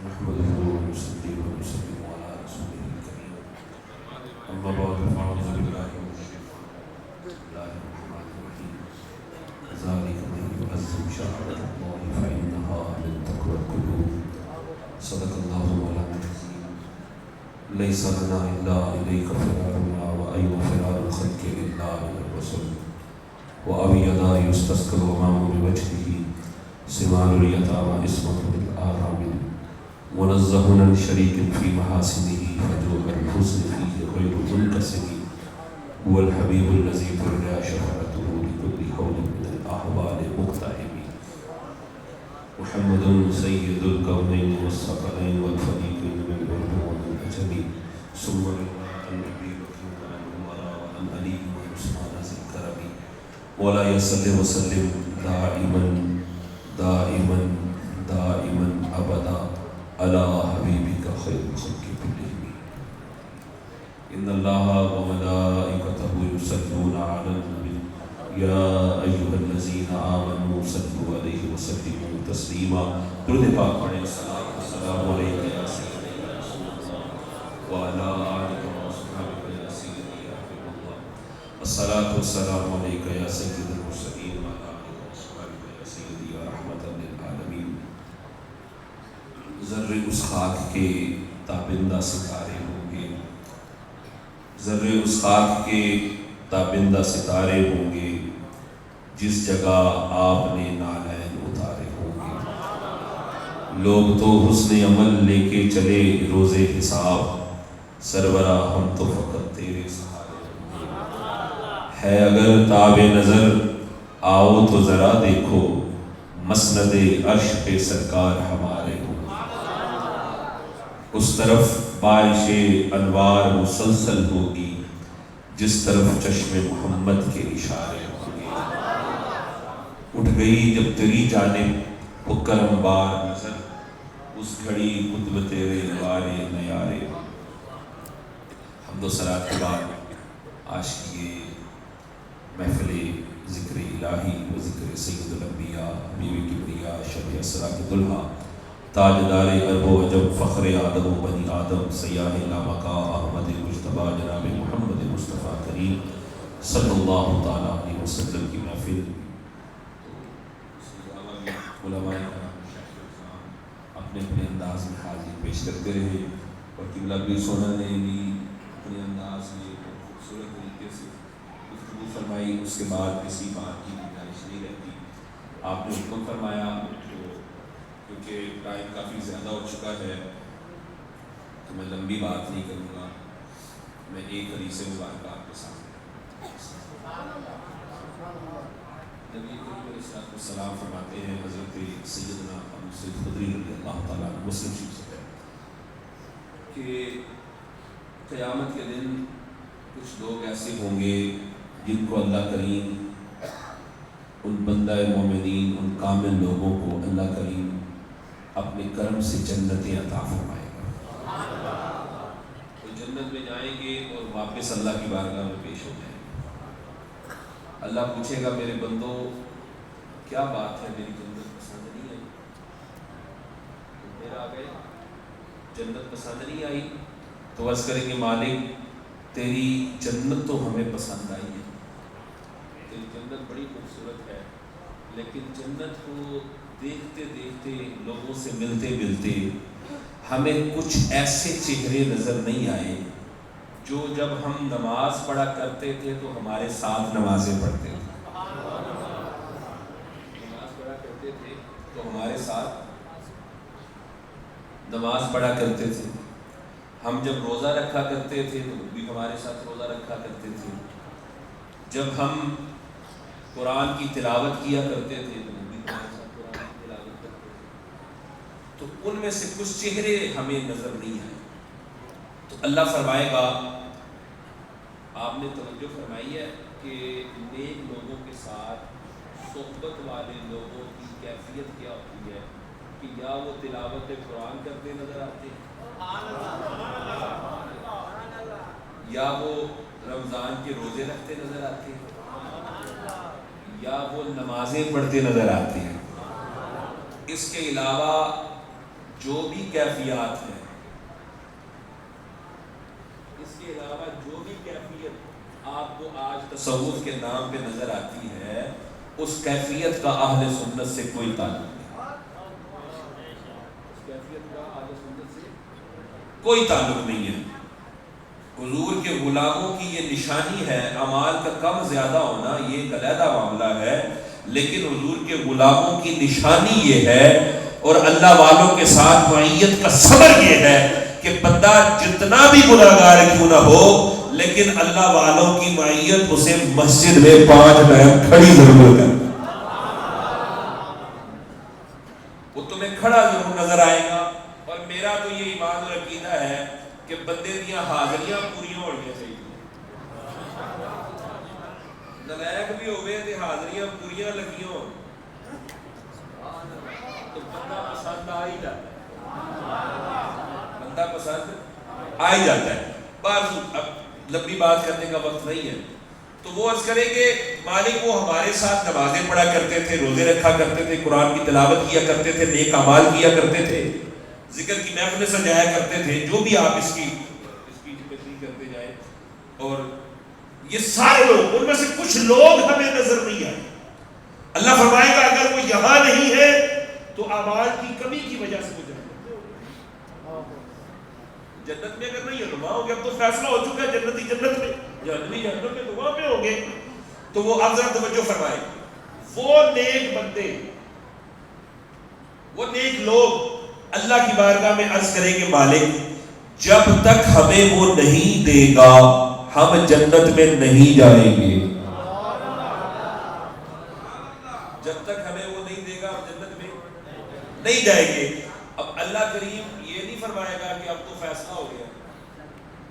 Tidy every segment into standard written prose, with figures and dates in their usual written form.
نحمده ونصلي ونسلم على رسوله الكريم أما بعد فأعوذ بالله من الشيطان الرجيم. بسم الله الرحمن الرحيم. ذلك من يعظم شعائر الله فإنها من تقوى القلوب. صدق الله مولانا العظيم. ليس لنا إلا إليك فرارنا وأي فرار الخلق إلا إلى الرسول وأبي لا يستسقى الغمام بوجهه سمال اليتامى اسمه بالآرام منزه عن شريك في محاسنه فجوع الحسن فيه غير منكسر هو الحبيب الذي ترجى شفاعته لكل حول من الأحوال مقتحم محمد سيد الكونين والثقلين والفريقين من العلم والعجم ثم عن أبي بكر وعن عمر وعن علي وعثمان ذي الكرم مولاي صل وسلم دائما دائما دائما أبدا على حبيبك خير الخلق كلهم إن الله وملائكته يصلون على النبي يا أيها الذين آمنوا صلوا عليه وسلموا تسليما درود پاک پڑھیں السلام علیکم یا سیدی یا رسول اللہ وعلى آلك وصحبه يا سيدي يا حبيب الله الصلاة والسلام عليك يا سيد المرسلين وعلى آلك وصحبه يا سيدي يا رحمة للعالمين. ذرے اس خاک کے تابندہ ستارے ہوں گے، ذرے اس خاک کے تابندہ ستارے ہوں گے جس جگہ آپ نے نالین اتارے ہوں گے. لوگ تو حسن عمل لے کے چلے روز حساب، سرورا ہم تو فقط تیرے سہارے ہوں گے. ہے اگر تاب نظر آؤ تو ذرا دیکھو مسند عرش پہ سرکار ہمارے ہوں. اس طرف بارش انوار مسلسل ہوگی جس طرف چشم محمد کے اشارے ہوں گے. اٹھ گئی جب تیری جانب وہ کرم بار نظر، اس گھڑی قطب تیرے وارے نیارے. حمد و صلات کے بعد آج کی یہ محفل ذکر الہی و ذکر سید الانبیاء حبیب کبریا شب اسرا کے دلہا تاجدار عرب و عجم فخر آدم و بنی آدم سیاہ لامکا احمد مجتبی جناب محمد مصطفیٰ کریم صلی اللہ تعالیٰ علیہ وسلم کی محفل. علماء اپنے اپنے انداز میں حاضری پیش کرتے رہے اور قبلہ بھی سونا نے بھی اپنے انداز میں خوبصورت طریقے سے گفتگو فرمائی. اس کے بعد کسی بات کی گنجائش نہیں رہتی. آپ نے حکم فرمایا کیونکہ ٹائم کافی زیادہ ہو چکا ہے تو میں لمبی بات نہیں کروں گا. میں ایک حدیث مبارکہ آپ کے سامنے نبی کریم علیہ السلام فرماتے ہیں، حضرت سیدنا ابو سعید خدری رضی اللہ تعالیٰ عنہ مسلم شریف سے ہے کہ قیامت کے دن کچھ لوگ ایسے ہوں گے جن کو اللہ کریم، ان بندہ مومنین، ان کامل لوگوں کو اللہ کریم اپنے کرم سے جنتیں عطا فرمائے گا. وہ جنت میں جائیں گے اور واپس اللہ کی بارگاہ میں پیش ہو جائیں گے. اللہ پوچھے گا میرے بندو کیا بات ہے، میری جنت پسند نہیں آئی؟ میرا آ گئے جنت پسند نہیں آئی تو عرض کریں گے مالک تیری جنت تو ہمیں پسند آئی ہے، تیری جنت بڑی خوبصورت ہے، لیکن جنت کو دیکھتے دیکھتے لوگوں سے ملتے ملتے ہمیں کچھ ایسے چہرے نظر نہیں آئے جو جب ہم نماز پڑھا کرتے تھے تو ہمارے ساتھ نمازیں پڑھتے تھے. نماز پڑھا کرتے تھے تو ہمارے ساتھ نماز پڑھا کرتے تھے. ہم جب روزہ رکھا کرتے تھے تو وہ بھی ہمارے ساتھ روزہ رکھا کرتے تھے. جب ہم قرآن کی تلاوت کیا کرتے تھے تو وہ بھی ہمارے ساتھ قرآن کی تلاوت کرتے تھے. تو ان میں سے کچھ چہرے ہمیں نظر نہیں آئے تو اللہ فرمائے گا، آپ نے توجہ فرمائی ہے کہ نیک لوگوں کے ساتھ صحبت والے لوگوں کی کیفیت کیا ہوتی ہے کہ یا وہ تلاوت قرآن کرتے نظر آتے ہیں، یا وہ رمضان کے روزے رکھتے نظر آتے ہیں، یا وہ نمازیں پڑھتے نظر آتے ہیں. اس کے علاوہ جو بھی کیفیات ہیں، اس کے علاوہ جو بھی کیفیت آپ کو آج تصوف کے نام پہ نظر آتی ہے، اس کیفیت کا اہل سنت سے کوئی تعلق نہیں، اس کیفیت کا اہل سنت سے کوئی تعلق نہیں ہے۔ حضور کے غلاموں کی یہ نشانی ہے، اعمال کا کم زیادہ ہونا یہ ایک علیحدہ معاملہ ہے، لیکن حضور کے غلاموں کی نشانی یہ ہے اور اللہ والوں کے ساتھ معیت کا صبر یہ ہے کہ بندہ جتنا بھی گناہگار کیوں نہ ہو، لیکن اللہ والوں کی معیت اسے مسجد میں 5 ٹائم کھڑی ضرور ہے، وہ تمہیں کھڑا ضرور نظر آئے گا۔ اور میرا تو یہ ایمان اور عقیدہ ہے کہ بندے دیا حاضریاں پوریاں ہوڑیاں چاہیے، نلائق بھی ہوئے تھے حاضریاں پوریاں لگیاں ہو تو بندہ پسند آ ہی جاتا ہے، بندہ پسند آ ہی جاتا ہے۔ بعض اب لمبی بات کرنے کا وقت نہیں ہے، تو وہ عرض کریں کہ مالک وہ ہمارے ساتھ نمازیں پڑھا کرتے تھے، روزے رکھا کرتے تھے، قرآن کی تلاوت کیا کرتے تھے، نیک اعمال کیا کرتے تھے، ذکر کی محفلیں سجایا کرتے تھے، جو بھی آپ اس کی تقریر کرتے جائیں، اور یہ سارے لوگ، ان میں سے کچھ لوگ ہمیں نظر نہیں آئے۔ اللہ فرمائے گا اگر وہ یہاں نہیں ہے تو اعمال کی کمی کی وجہ سے وہ جنت میں اگر نہیں ہے تو وہاں ہو گیا، اب تو فیصلہ ہو چکا ہے، جنتی جنت میں، جہنمی جہنم میں، تو وہاں پہ ہو گئے۔ تو وہ اب ذرا توجہ فرمائے، وہ نیک بندے، وہ نیک لوگ اللہ کی بارگاہ میں عرض کریں گے مالک جب تک ہمیں وہ نہیں دے گا ہم جنت میں نہیں جائیں گے، جب تک ہمیں وہ نہیں دے گا ہم جنت میں نہیں جائیں گے۔ اب اللہ کریم یہ نہیں فرمائے گا کہ اب تو فیصلہ ہو گیا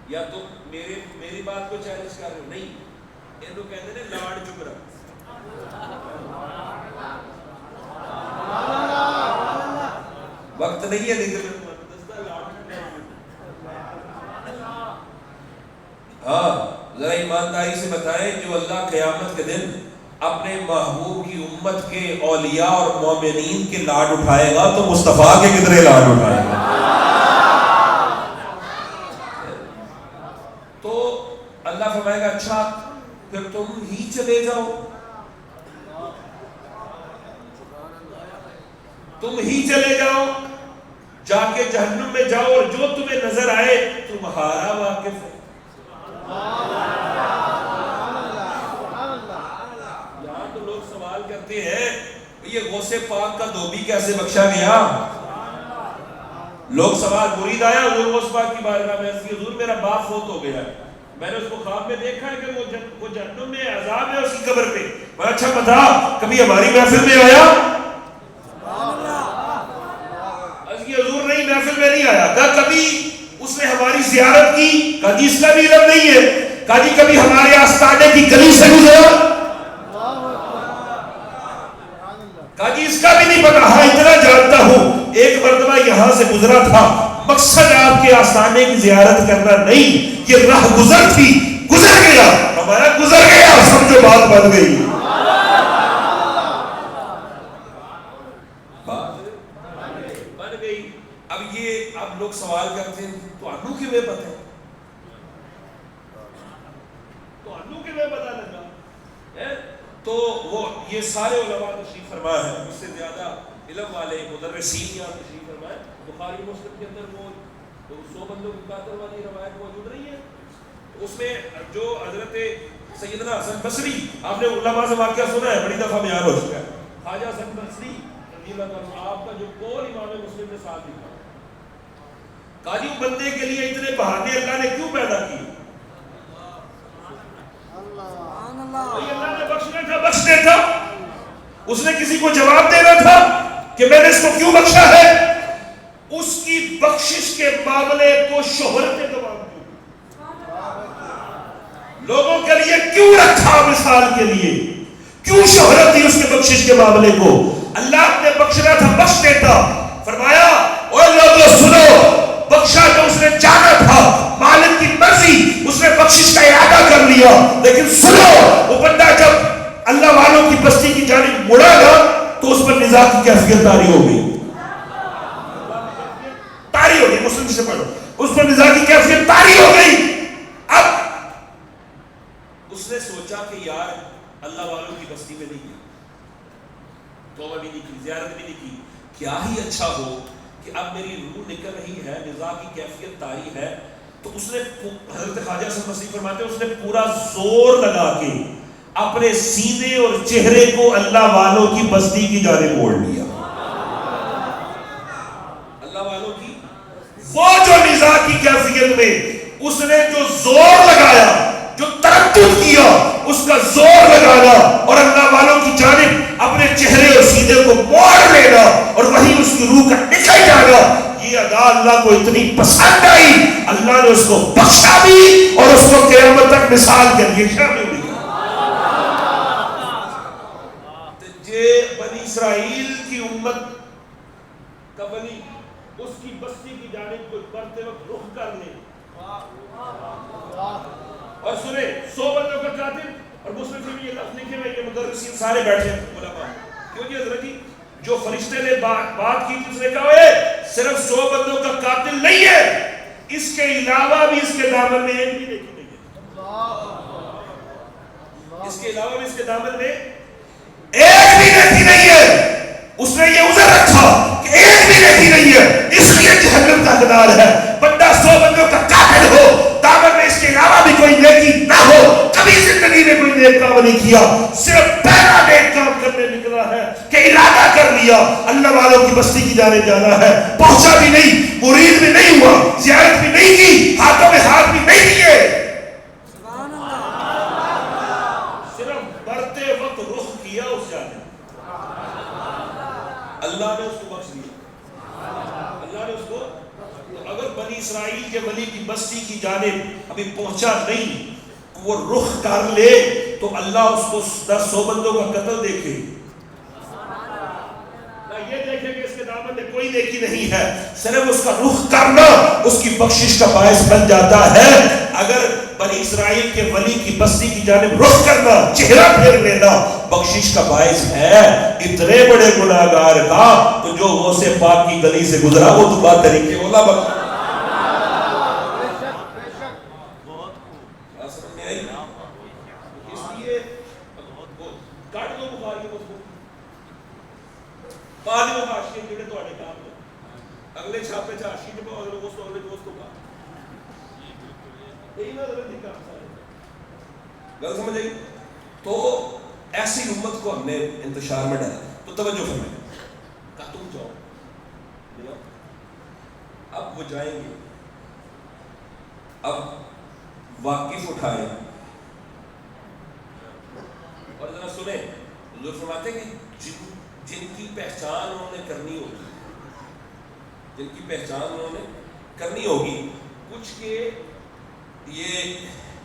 یا تم میری بات کو چیلنج کر رہے ہو، نہیں، یہ تو کہتے ہیں لاڈ چپ رہا، وقت نہیں ہے لیکن ہاں ذرا ایمانداری سے بتائیں، جو اللہ قیامت کے دن اپنے محبوب کی امت کے اولیاء اور مومنین کے لاڈ اٹھائے گا تو مصطفیٰ کے کتنے لاڈ اٹھائے گا؟ تو اللہ فرمائے گا اچھا پھر تم ہی چلے جاؤ، تم ہی چلے جاؤ، جا کے جہنم میں جاؤ اور جو تمہیں نظر آئے تمہارا واقف ہے۔ یہاں تو لوگ سوال کرتے ہیں یہ غوث پاک کا دھوبی کیسے بخشا گیا؟ لوگ سوال، مرید آیا حضور غوث پاک کی بارگاہ میں، حضور میرا باپ فوت ہو گیا، میں نے اس کو خواب میں دیکھا ہے کہ وہ جہنم میں عذاب ہے اس کی قبر پہ، میں اچھا بتا کبھی ہماری محفل میں آیا؟ حضور نہیں محفل میں نہیں آیا۔ کہا کبھی اس نے ہماری زیارت کی؟ کہا جی اس کا بھی علم نہیں ہے۔ کہا جی کبھی ہمارے آستانے کی گلی سے گزرا؟ کہا جی اس کا بھی نہیں پتا، ہاں اتنا جانتا ہوں ایک مرتبہ یہاں سے گزرا تھا، مقصد آپ کے آستانے کی زیارت کرنا نہیں، یہ راہ گزر تھی، گزر گیا، ہمارا گزر گیا، سمجھو بات بن گئی، بن گئی۔ اب لوگ سوال کرتے ہیں تو انو کے میں پتہ ہے، تو انو کے میں پتہ لگا، تو وہ یہ سارے علماء تشریف فرما ہے، اس سے زیادہ علم والے مدرسین یہاں تشریف فرما ہے۔ بخاری مسلم کے اندر وہ 100 بندوں کی قاتل والی روایت موجود نہیں ہے، اس میں جو حضرت سیدنا حسن بصری، آپ نے علماء سے واقعہ سنا ہے، بڑی دفعہ بیان ہو چکا ہے، خواجہ حسن بصری رضی اللہ عنہ، آپ کا جو قول امام مسلم نے ساتھ لکھا، قاضی بندے کے لیے اتنے بہانے اللہ نے کیوں پیدا کیے؟ اللہ نے بخشنا تھا، بخش دیتا، اس نے کسی کو جواب دینا تھا کہ میں نے اس کو کیوں بخشا ہے، اس کی بخشش کے معاملے کو شہرت تمام کیوں، لوگوں کے لیے کیوں رکھا، مثال کے لیے کیوں شہرت دی اس کے بخشش کے معاملے کو؟ اللہ نے بخشنا تھا، بخش دیتا، فرمایا اوہ لوگوں سنو، بخشا تو اس نے چاہنا تھا، مالک کی مرضی، اس نے بخشش کا ارادہ کر لیا، لیکن سنو وہ بندہ جب اللہ والوں کی بستی کی جانب مڑا گا تو اس پر نزاع کی کیفیت طاری ہو گئی، گئی, مسلم سے پڑھو, اس پر نزاع کی کیفیت طاری ہو گئی. اب اس نے سوچا کہ یار اللہ والوں کی بستی میں نہیں گیا, توبہ بھی نہیں کی, زیارت بھی نہیں کی, کیا ہی اچھا ہو کہ اب میری روح نکل رہی ہے, نزاع کی کیفیت طاری ہے. تو اس نے, حضرت خواجہ صاحب مسیح فرماتے ہیں, اس نے پورا زور لگا کے اپنے سینے اور چہرے کو اللہ والوں کی بستی کی جانب موڑ لیا. اللہ والوں کی وہ جو نزاع کی کیفیت میں اس نے جو زور لگایا, جو تردد کیا, اس کا زور لگانا اور اللہ والوں کی جانب اپنے چہرے اور سینے کو موڑ لینا اور وہیں اس کی روح کا نکل جانا, یہ ادا اللہ کو اتنی پسند آئی, اللہ نے اس کو بخشا بھی اور اس کو قیامت تک مثال کے لیے شامل بھی کیا. بنی اسرائیل کی امت کا بنی اس کی بستی کی جانب کو بڑھتے وقت رخ کر لے, اور سنے 100 بندوں کا قاتل, اور مسلم سے بھی یہ لفظ لکھے ہوئے کہ مدرسین سارے بیٹھے علماء, کیوں جی حضرت جی جو فرشتے نے بات کی تھی اس نے کہا ہے صرف 100 بندوں کا قاتل نہیں ہے, اس کے علاوہ بھی اس کے دامن میں ایک بھی نیکی نہیں ہے, اس کے علاوہ بھی اس کے دامن میں ایک بھی نیکی نہیں ہے. اس نے یہ عذر رکھا کہ ایک بھی نیکی نہیں ہے, اس لیے جہنم کا حقدار ہے. بندہ 100 بندوں کا قاتل ہو, دامن میں اس کے علاوہ بھی کوئی نیکی نہ ہو, کبھی زندگی میں کوئی نیک کام نہیں کیا, صرف پہلا نیک کام کرنے نکلا ہے کہ ارادہ کر لیا اللہ والوں کی بستی کی جانب جانا ہے, پہنچا بھی نہیں, مرید بھی نہیں ہوا, زیارت بھی نہیں کی, ہاتھوں میں ہاتھ بھی نہیں دیے, صرف بڑھتے وقت رخ کیا اس جانب. اللہ نے اس کو بخش دیا, اللہ نے اس کو. اگر بنی اسرائیل کے ولی کی بستی کی جانب ابھی پہنچا نہیں, وہ رخ کر لے تو اللہ اس کو 100 بندوں کا قتل دیکھے, یہ دیکھیں کہ اس کے دامن میں کوئی نیکی نہیں ہے, صرف اس کا رخ کرنا اس کی بخشش کا باعث بن جاتا ہے. اگر بنی اسرائیل کے ولی کی بستی کی جانب رخ کرنا, چہرہ پھیر لینا بخشش کا باعث ہے, اتنے بڑے گناہگار کا تو جو غوث پاک کی گلی سے گزرا وہ تو بات طریقے اولا بخش. اگلے چھاپے چاشی کے بعد لوگوں سے اگلے دوست کو کہا یہی نہ غلطی کام سارے غلط سمجھ آئی. تو ایسی امت کو ہم نے انتشار میں ڈالا. تو توجہ فرمائیں, کہا تم جاؤ, اب وہ جائیں گے, اب واقف اٹھائیں اور ذرا سنیں. حضور فرماتے ہیں کہ جن کی پہچان انہوں نے کرنی ہوگی, جن کی پہچان انہوں نے کرنی ہوگی, کچھ کے یہ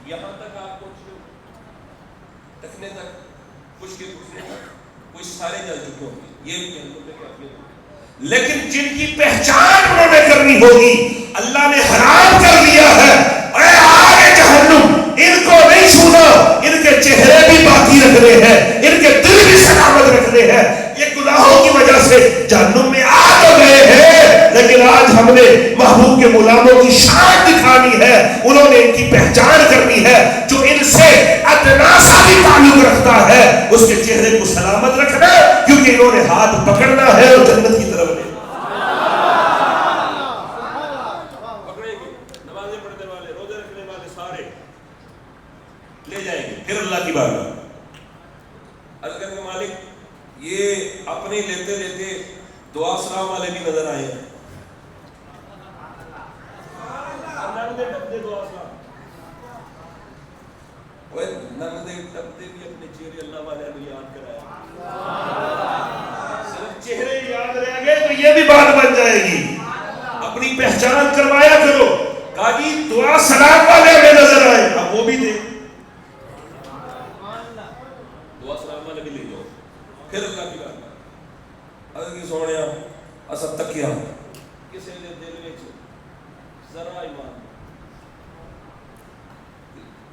یہاں تک آپ کو تکنے تک, کچھ کے گھسنے تک, کچھ سارے جل چکے ہوں گے, یہ بھی لیکن جن کی پہچان انہوں نے کرنی ہوگی اللہ نے حرام کر دیا ہے, اے آگے جہنم, ان کو نہیں چھونا, ان کے چہرے بھی باقی رکھنے ہیں, ان کے دل بھی سلامت رکھنے ہیں, یہ گناہوں کی وجہ سے جہنم میں آ تو گئے ہیں, لیکن آج ہم نے محبوب کے غلاموں کی شان دکھانی ہے, انہوں نے ان کی پہچان کرنی ہے, جو ان سے ادنا سا بھی تعلق رکھتا ہے اس کے چہرے کو سلامت رکھنا, کیونکہ انہوں نے ہاتھ پکڑنا ہے اور جنت کی طرف لے. نمازیں پڑھنے والے, روزے رکھنے والے سارے لے جائیں گے پھر اللہ کی بارگاہ. عرض کرنے مالک یہ اپنے لیتے لیتے دعا سلام والے بھی نظر آئے ہیں. اپنے چہرے اللہ والے نے یاد کرایا, صرف چہرے یاد رہ گئے تو یہ بھی بات بن جائے گی. اپنی پہچان کروایا کرو. کہا جی دعا سلام والے ہمیں نظر آئے, اب وہ بھی دے, دعا سلام والے بھی لے جاؤ پھر اللہ کی بات. اگر کی سونے اصل تکیا کسی نے دل میں ذرا ایمان,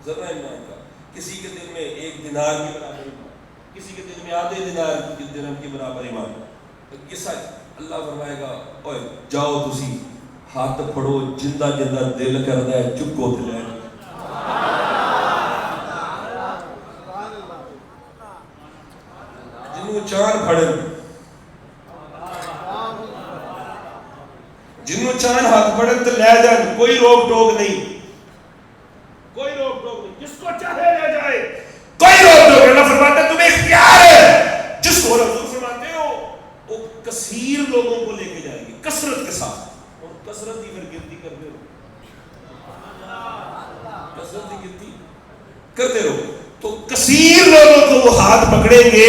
ذرا ایمان کا, کسی کے دل میں 1 دینار کے برابر ایمان, کسی کے دل میں آدھے دینار کی درہم کے برابر ایمان, یہ سچ اللہ فرمائے گا اوے جاؤ تسی ہاتھ پھڑو جندہ جندہ دل کردا ہے چکو تے لے جنوں چان پھڑن جنوں چان ہاتھ پھڑن تے لے جان کوئی روک ٹوک نہیں کوئی روک ٹوک نہیں جس کو چاہے لے جائے کوئی روک ٹوک نہیں اللہ فرماتا ہے تمہیں اختیار ہے جس کو حضور فرماتے ہو وہ کثیر لوگوں کو لے کے جائے گی کثرت کے ساتھ اور کثرت ہی پھر گنتی کرتے رہو کثرت ہی گنتی کرتے رہو تو کثیر لوگوں کو وہ ہاتھ پکڑیں گے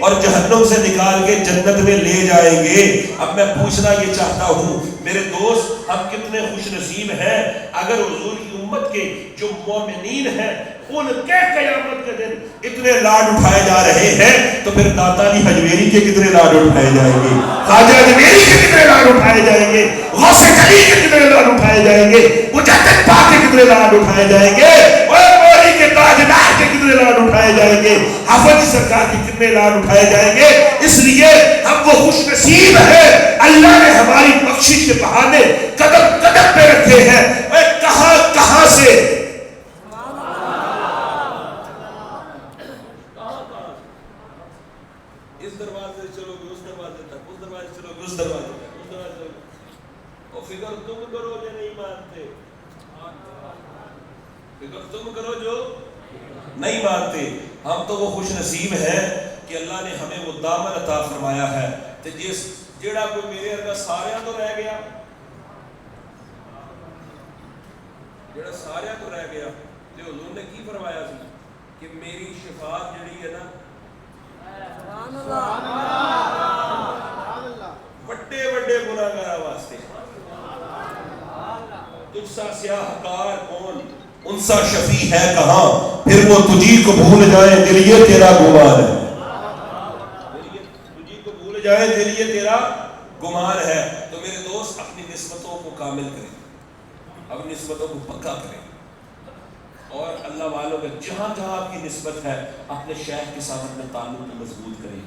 اور جہنم سے نکال کے جنت میں لے جائیں گے. اب میں پوچھنا یہ چاہتا ہوں میرے دوست ہم کتنے خوش نصیب ہیں اگر حضور کی امت کے جو مومنین ہیں ان کے قیامت کے دن اتنے لاڈ اٹھائے جا رہے ہیں تو پھر داتا علی حجویری کے کتنے لاڈ اٹھائے جائیں گے, خواجہ حجویری کے کتنے لاڈ اٹھائے جائیں گے, غوث علی کے کتنے لاڈ اٹھائے جائیں گے, مجدد پاک کے کتنے لاڈ اٹھائے جائیں گے, کے تاجدار کے کتنے لاڈ اٹھائے جائیں گے, حافظ سرکار کے کتنے لاڈ اٹھائے جائیں گے. اس لیے ہم وہ خوش نصیب ہیں اللہ نے ہماری بخشش کے بہانے قدم قدم پہ رکھے ہیں. کہاں کہاں سے اس دروازے سے چلو گے اس دروازے تک, اس دروازے سے چلو گے اس دروازے تک, اس دروازے تک. اور فکر تم کرو جو نہیں مانتے, فکر تم کرو جو نہیں مانتے. ہم تو وہ خوش نصیب ہیں کہ اللہ نے ہمیں وہ دامن عطا فرمایا ہے کہ جس جیڑا کوئی میرے ارگا سارے تو رہ گیا, جیڑا سارے تو رہ گیا تو حضور نے کی فرمایا سی کہ میری شفاعت جڑی ہے نا بڑے بڑے گناہگار واسطے, تجھ سا سیاہ کار کون ان سا شفیع ہے کہاں, پھر وہ تجھی کو بھول جائے دل یہ تیرا گمان ہے, تجھی کو بھول جائے دل یہ تیرا گمان ہے. تو میرے دوست اپنی نسبتوں کو کامل کریں, اپنی نسبتوں کو پکا کریں, اور اللہ والوں کا جہاں جہاں آپ کی نسبت ہے اپنے شیخ کے ساتھ اپنے تعلق کو مضبوط کریں.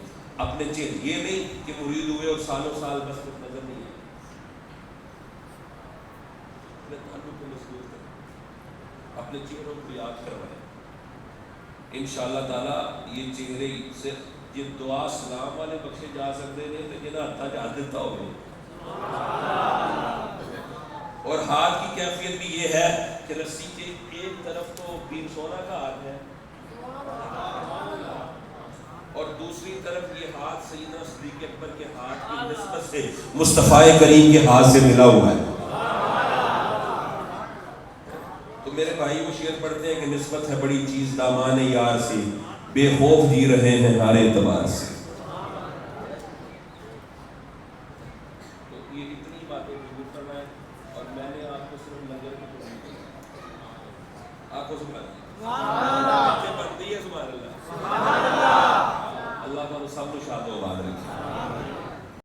اپنے چہرے یہ نہیں کہ مرید ہوئے اور سالوں سال بس کچھ نظر نہیں ہے, اپنے تعلق کو مضبوط کریں, اپنے چہروں کو یاد کروائیں. انشاءاللہ تعالی یہ چہرے سے یہ دعا سلام والے بخشے جا سکتے ہیں تو جنہیں ہاتھا جا دیتا ہوگا. اور ہاتھ کی کیفیت بھی یہ ہے کہ رسی کے ایک طرف تو بین سونا کا ہاتھ ہے اور دوسری طرف یہ ہاتھ سیدنا صدیق اکبر کے ہاتھ کی نسبت سے مصطفی کریم کے ہاتھ سے ملا ہوا ہے. تو میرے بھائی وہ شعر پڑھتے ہیں کہ نسبت ہے بڑی چیز دامان یار سے, بے خوف جی رہے ہیں ہر اعتبار سے. تو یہ اتنی باتیں حضور فرمائے اور میں نے آپ کو صرف نظر کی کوشش کی, آپ کو سبحان اللہ بنتی ہے, سبحان اللہ, اللہ تعالیٰ سب کو شاد و آباد رکھے.